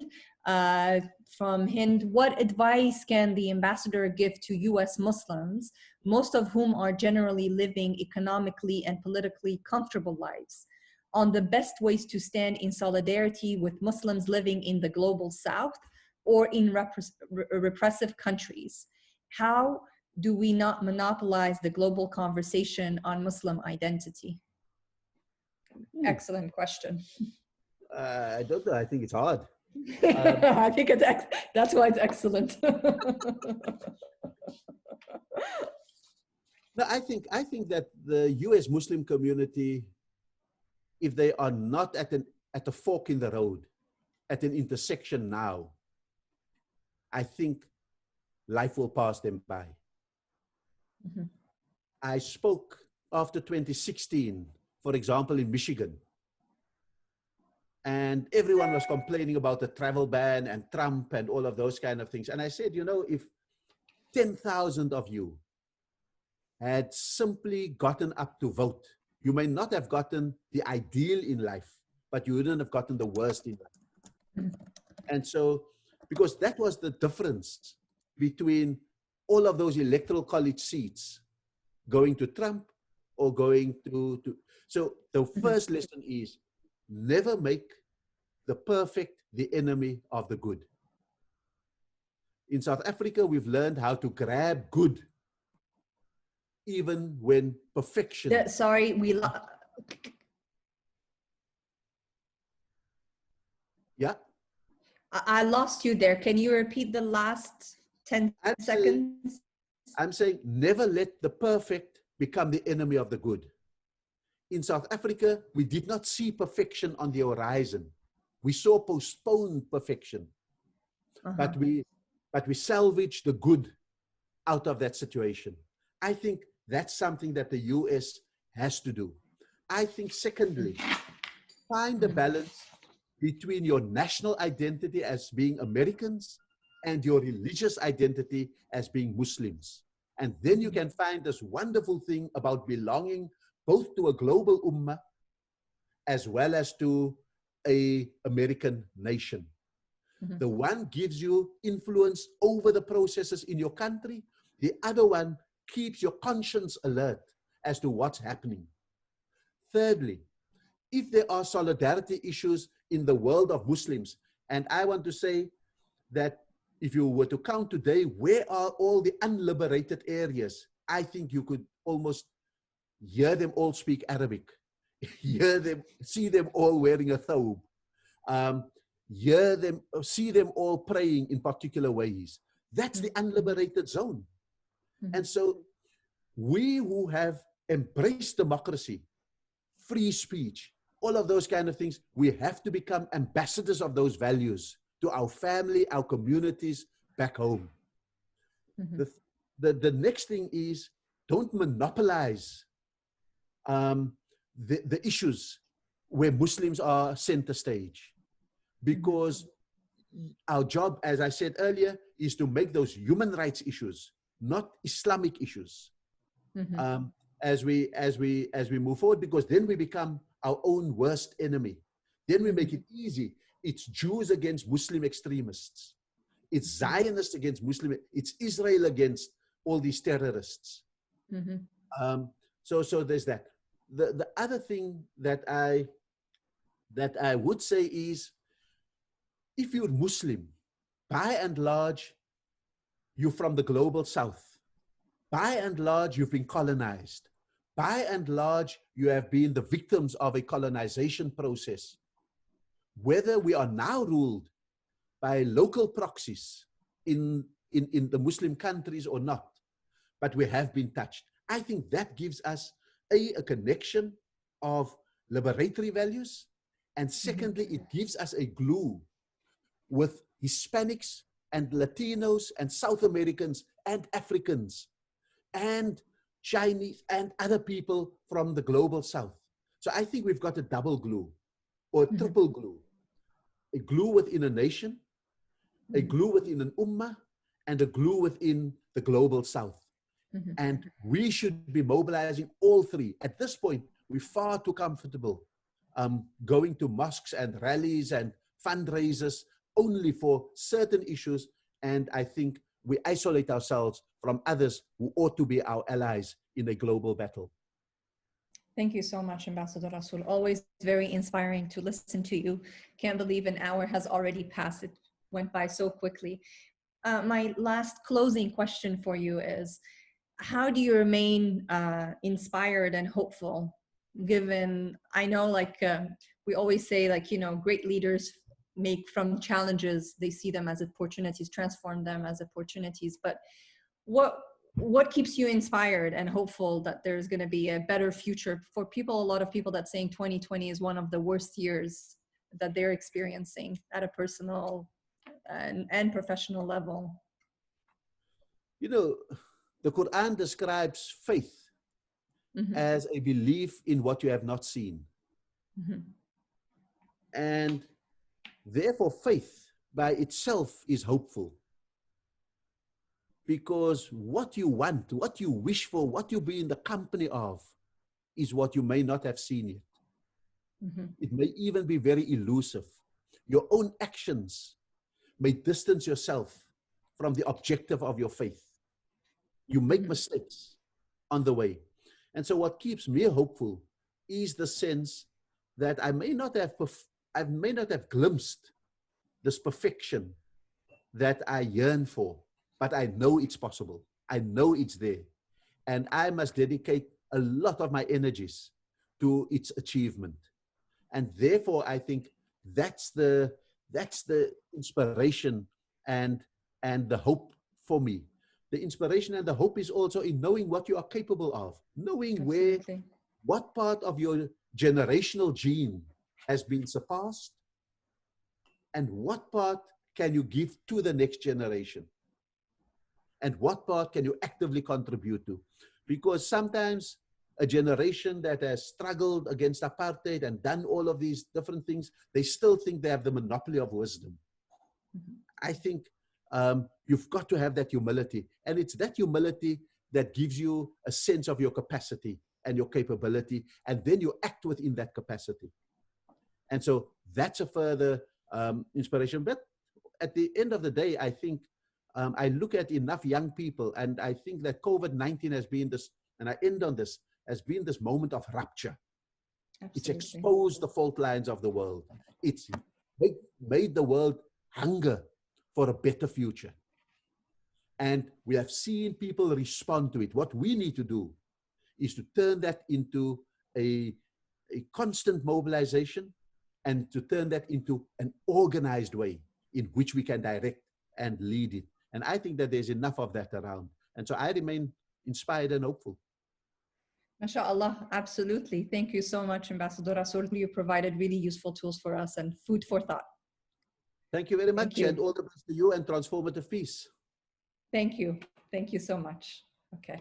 from Hind, what advice can the ambassador give to US Muslims, most of whom are generally living economically and politically comfortable lives, on the best ways to stand in solidarity with Muslims living in the global South or in repressive countries? How do we not monopolize the global conversation on Muslim identity? Excellent question. I don't know. I think it's hard. I think that's why it's excellent. No, I think that the U.S. Muslim community, if they are not at a fork in the road, at an intersection now, I think life will pass them by. Mm-hmm. I spoke after 2016, for example, in Michigan, and everyone was complaining about the travel ban and Trump and all of those kind of things. And I said, you know, if 10,000 of you had simply gotten up to vote, you may not have gotten the ideal in life, but you wouldn't have gotten the worst in life. And so, because that was the difference between all of those electoral college seats going to Trump or going to so the first lesson is never make the perfect the enemy of the good. In South Africa, we've learned how to grab good even when perfection. Sorry, Yeah. I lost you there. Can you repeat the last 10 seconds? I'm saying never let the perfect become the enemy of the good. In South Africa, we did not see perfection on the horizon. We saw postponed perfection, but we salvaged the good out of that situation. I think that's something that the US has to do. I think secondly, find a balance between your national identity as being Americans and your religious identity as being Muslims. And then you can find this wonderful thing about belonging both to a global ummah as well as to an American nation. The one gives you influence over the processes in your country. The other one keeps your conscience alert as to what's happening. Thirdly, if there are solidarity issues in the world of Muslims, and I want to say that if you were to count today, where are all the unliberated areas? I think you could almost hear them all speak Arabic, see them all wearing a thobe, see them all praying in particular ways. That's the unliberated zone. And so we who have embraced democracy, free speech, all of those kind of things, we have to become ambassadors of those values to our family, our communities back home. The next thing is, don't monopolize the issues where Muslims are center stage, because our job, as I said earlier, is to make those human rights issues, not Islamic issues, as we move forward, because then we become our own worst enemy. Then we make it easy. It's Jews against Muslim extremists. It's Zionists against Muslim. It's Israel against all these terrorists. So there's that. The other thing that I would say is, if you're Muslim, by and large, you're from the global South. By and large, you've been colonized. By and large, you have been the victims of a colonization process. Whether we are now ruled by local proxies in the Muslim countries or not, but we have been touched. I think that gives us a connection of liberatory values, and secondly, it gives us a glue with Hispanics and Latinos and South Americans and Africans and Chinese and other people from the global South. So I think we've got a double glue or a triple glue. A glue within a nation, a glue within an ummah, and a glue within the global South. And we should be mobilizing all three. At this point, we're far too comfortable going to mosques and rallies and fundraisers, only for certain issues, and I think we isolate ourselves from others who ought to be our allies in a global battle. Thank you so much, Ambassador Rasool. Always very inspiring to listen to you. Can't believe an hour has already passed. It went by so quickly. My last closing question for you is, how do you remain inspired and hopeful, given, I know, like we always say, like, you know, great leaders make from challenges, they see them as opportunities, transform them as opportunities. But what keeps you inspired and hopeful that there's going to be a better future for people? A lot of people that saying 2020 is one of the worst years that they're experiencing at a personal and professional level. You know, the Quran describes faith as a belief in what you have not seen. And therefore, faith by itself is hopeful. Because what you want, what you wish for, what you be in the company of, is what you may not have seen yet. It may even be very elusive. Your own actions may distance yourself from the objective of your faith. You make mistakes on the way. And so what keeps me hopeful is the sense that I may not have glimpsed this perfection that I yearn for, but I know it's possible. I know it's there. And I must dedicate a lot of my energies to its achievement. And therefore, I think that's the inspiration and the hope for me. The inspiration and the hope is also in knowing what you are capable of, knowing what part of your generational gene has been surpassed, and what part can you give to the next generation, and what part can you actively contribute to. Because sometimes a generation that has struggled against apartheid and done all of these different things, they still think they have the monopoly of wisdom. I think you've got to have that humility. And it's that humility that gives you a sense of your capacity and your capability, and then you act within that capacity. And so that's a further inspiration. But at the end of the day, I think I look at enough young people, and I think that COVID-19 has been this, and I end on this, has been this moment of rupture. Absolutely. It's exposed the fault lines of the world. It's made the world hunger for a better future. And we have seen people respond to it. What we need to do is to turn that into a constant mobilization, and to turn that into an organized way in which we can direct and lead it. And I think that there's enough of that around. And so I remain inspired and hopeful. MashaAllah, absolutely. Thank you so much, Ambassador Rasool. You provided really useful tools for us and food for thought. Thank you very much, and all the best to you and Transformative Peace. Thank you. Thank you so much. Okay.